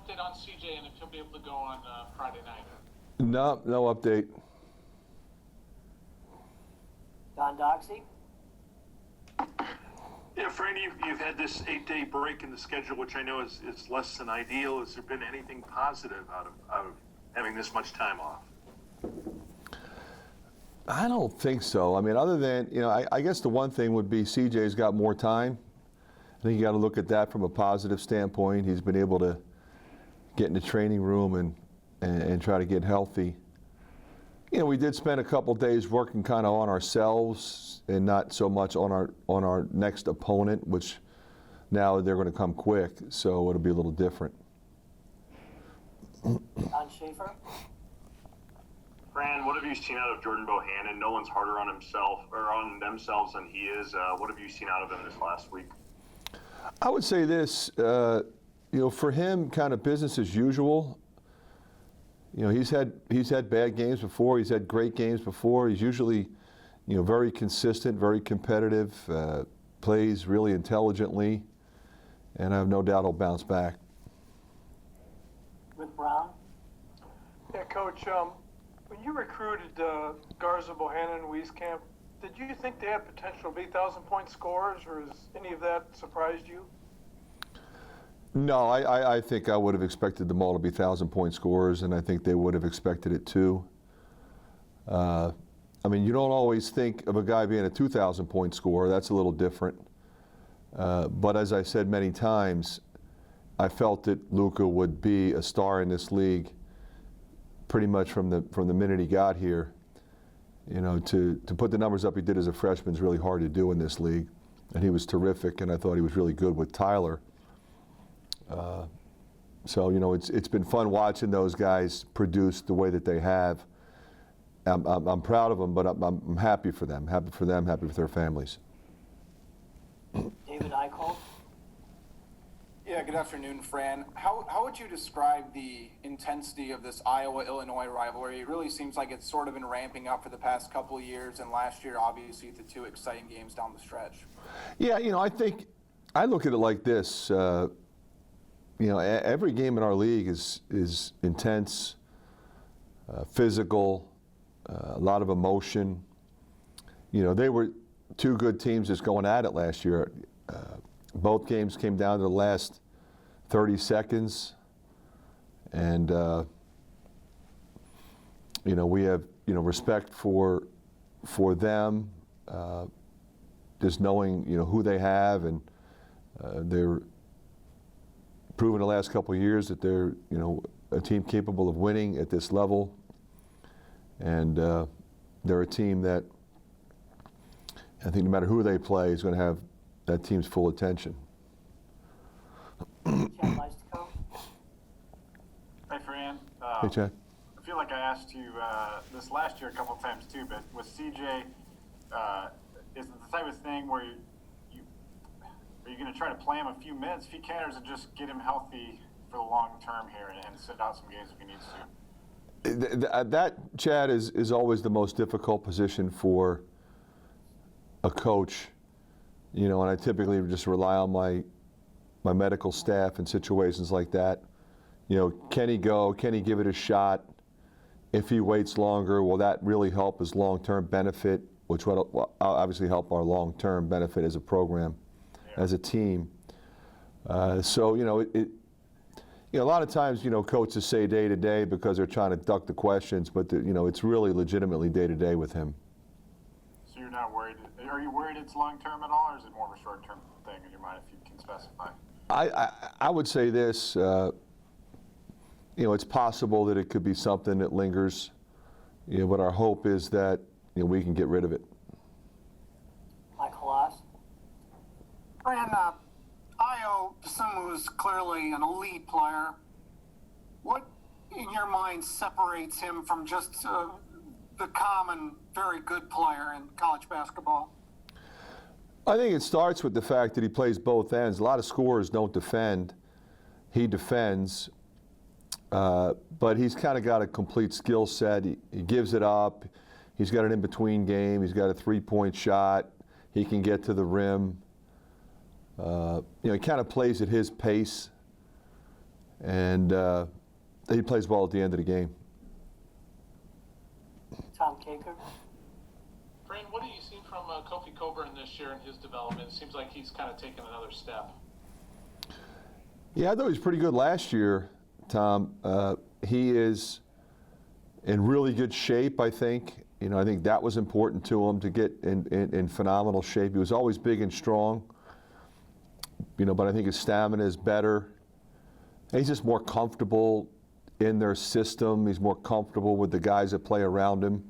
update on CJ and if he'll be able to go on Friday night? No update. Don Doxey? Yeah, Fran, you've had this 8-day break in the schedule, which I know is less than ideal. Has there been anything positive out of having this much time off? I don't think so. I mean, other than, I guess the one thing would be CJ's got more time. I think you got to look at that from a positive standpoint. He's been able to get in the training room and try to get healthy. We did spend a couple days working kind of on ourselves and not so much on our next opponent, which now they're going to come quick, so it'll be a little different. Don Schaefer? Fran, what have you seen out of Jordan Bohannon? No one's harder on himself or on themselves than he is. What have you seen out of him this last week? I would say this, for him, kind of business as usual. He's had bad games before. He's had great games before. He's usually, very consistent, very competitive, plays really intelligently, and I have no doubt he'll bounce back. Rick Brown? Yeah, Coach. When you recruited Garza, Bohannon, and Wieskamp, did you think they had potential to be 1,000-point scorers, or has any of that surprised you? No, I think I would have expected them all to be 1,000-point scorers, and I think they would have expected it too. I mean, you don't always think of a guy being a 2,000-point scorer. That's a little different. But as I said many times, I felt that Luka would be a star in this league pretty much from the minute he got here. To put the numbers up he did as a freshman is really hard to do in this league, and he was terrific, and I thought he was really good with Tyler. So it's been fun watching those guys produce the way that they have. I'm proud of them, but I'm happy for them. Happy for them. Happy for their families. David Eichholt? Yeah, good afternoon, Fran. How would you describe the intensity of this Iowa-Illinois rivalry? It really seems like it's sort of been ramping up for the past couple of years, and last year, obviously, the two exciting games down the stretch. Yeah, I think I look at it like this. Every game in our league is intense, physical, a lot of emotion. They were two good teams just going at it last year. Both games came down to the last 30 seconds, and we have respect for them, just knowing who they have, and they're proven the last couple of years that they're a team capable of winning at this level, and they're a team that I think no matter who they play is going to have that team's full attention. Chad Leistikow? Hey, Fran. Hey, Chad. I feel like I asked you this last year a couple of times too, but with CJ, is it the type of thing where are you going to try to play him a few minutes if he can, or is it just get him healthy for the long term here and sit out some games if he needs to? That, Chad, is always the most difficult position for a coach. And I typically just rely on my medical staff in situations like that. Can he go? Can he give it a shot? If he waits longer, will that really help his long-term benefit, which will obviously help our long-term benefit as a program, as a team. So, a lot of times, coaches say day to day because they're trying to duck the questions, but it's really legitimately day to day with him. So you're not worried? Are you worried it's long term at all, or is it more of a short term thing in your mind, if you can specify? I would say this. It's possible that it could be something that lingers. But our hope is that we can get rid of it. Mike Halas? Fran, Io Dosunmu is clearly an elite player. What, in your mind, separates him from just the common, very good player in college basketball? I think it starts with the fact that he plays both ends. A lot of scorers don't defend. He defends. But he's kind of got a complete skill set. He gives it up. He's got an in-between game. He's got a three-point shot. He can get to the rim. He kind of plays at his pace. and he plays well at the end of the game. Tom Caker. Fran, what have you seen from Kofi Coburn this year in his development? It seems like he's kind of taken another step. Yeah, I thought he was pretty good last year, Tom. He is in really good shape, I think. You know, I think that was important to him to get in phenomenal shape. He was always big and strong, you know, but I think his stamina is better. And he's just more comfortable in their system. He's more comfortable with the guys that play around him.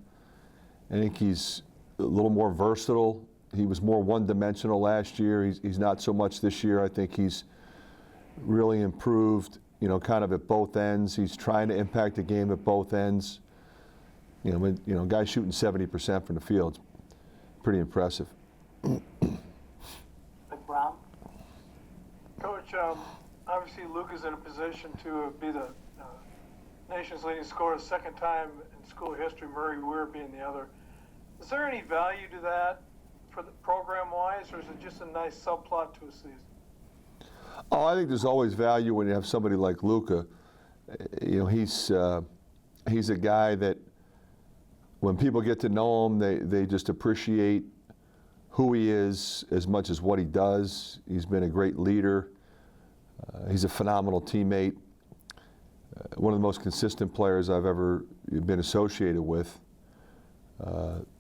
I think he's a little more versatile. He was more one-dimensional last year. He's not so much this year. I think he's really improved, you know, kind of at both ends. He's trying to impact the game at both ends. You know, guys shooting 70% from the field, pretty impressive. Rick Brown. Coach, obviously Luke is in a position to be the nation's leading scorer second time in school history, Murray Weir being the other. Is there any value to that for the program-wise, or is it just a nice subplot to a season? Oh, I think there's always value when you have somebody like Luka. You know, he's a guy that when people get to know him, they just appreciate who he is as much as what he does. He's been a great leader. He's a phenomenal teammate. One of the most consistent players I've ever been associated with.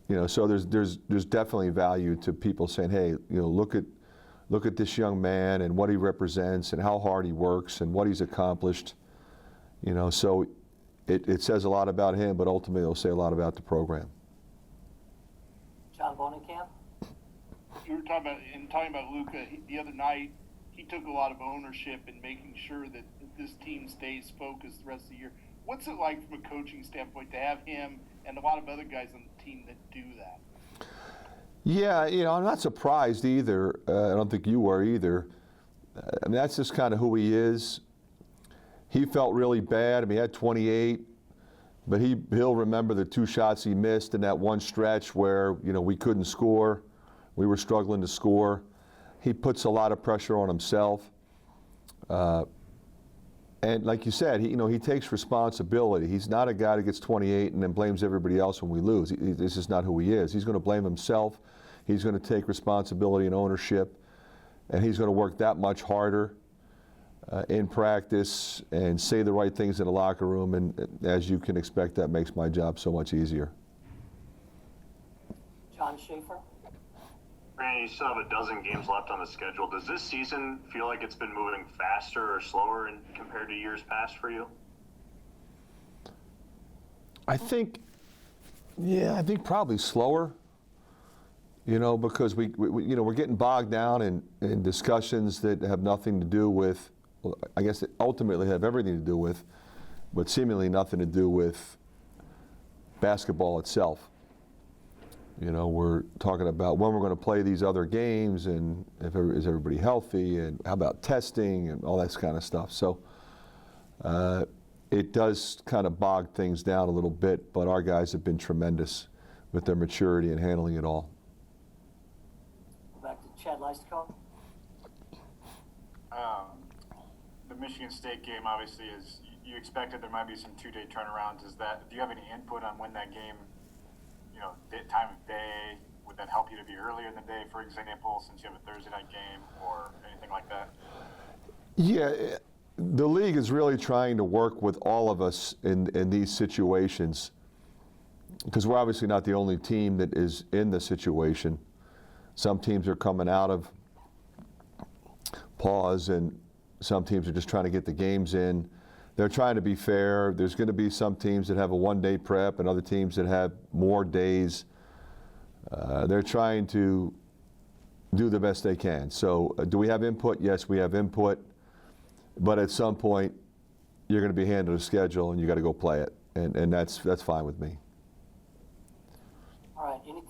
You know, so there's definitely value to people saying, hey, you know, look at this young man and what he represents and how hard he works and what he's accomplished. You know, so it says a lot about him, but ultimately it'll say a lot about the program. John Bonenkamp. You were talking about Luka the other night. He took a lot of ownership in making sure that this team stays focused the rest of the year. What's it like from a coaching standpoint to have him and a lot of other guys on the team that do that? Yeah, you know, I'm not surprised either. I don't think you were either. I mean, that's just kind of who he is. He felt really bad. I mean, he had 28, but he'll remember the 2 shots he missed in that one stretch where, you know, we couldn't score. We were struggling to score. He puts a lot of pressure on himself. And like you said, he takes responsibility. He's not a guy that gets 28 and then blames everybody else when we lose. This is not who he is. He's going to blame himself. He's going to take responsibility and ownership, and he's going to work that much harder in practice and say the right things in the locker room. And as you can expect, that makes my job so much easier. John Schaefer. Brandon, you still have a dozen games left on the schedule. Does this season feel like it's been moving faster or slower compared to years past for you? I think probably slower. You know, because we're getting bogged down in discussions that have nothing to do with, well, I guess that ultimately have everything to do with, but seemingly nothing to do with basketball itself. You know, we're talking about when we're going to play these other games and is everybody healthy and how about testing and all that kind of stuff. So it does kind of bog things down a little bit, but our guys have been tremendous with their maturity and handling it all. Back to Chad Leistikow. The Michigan State game obviously is, you expected there might be some 2-day turnarounds. Do you have any input on when that game, you know, time of day, would that help you to be earlier in the day, for example, since you have a Thursday night game or anything like that? Yeah, the league is really trying to work with all of us in these situations, because we're obviously not the only team that is in the situation. Some teams are coming out of pause, and some teams are just trying to get the games in. They're trying to be fair. There's going to be some teams that have a 1-day prep and other teams that have more days. They're trying to do the best they can. So do we have input? Yes, we have input. But at some point, you're going to be handed a schedule and you got to go play it. And that's fine with me. All right. Anything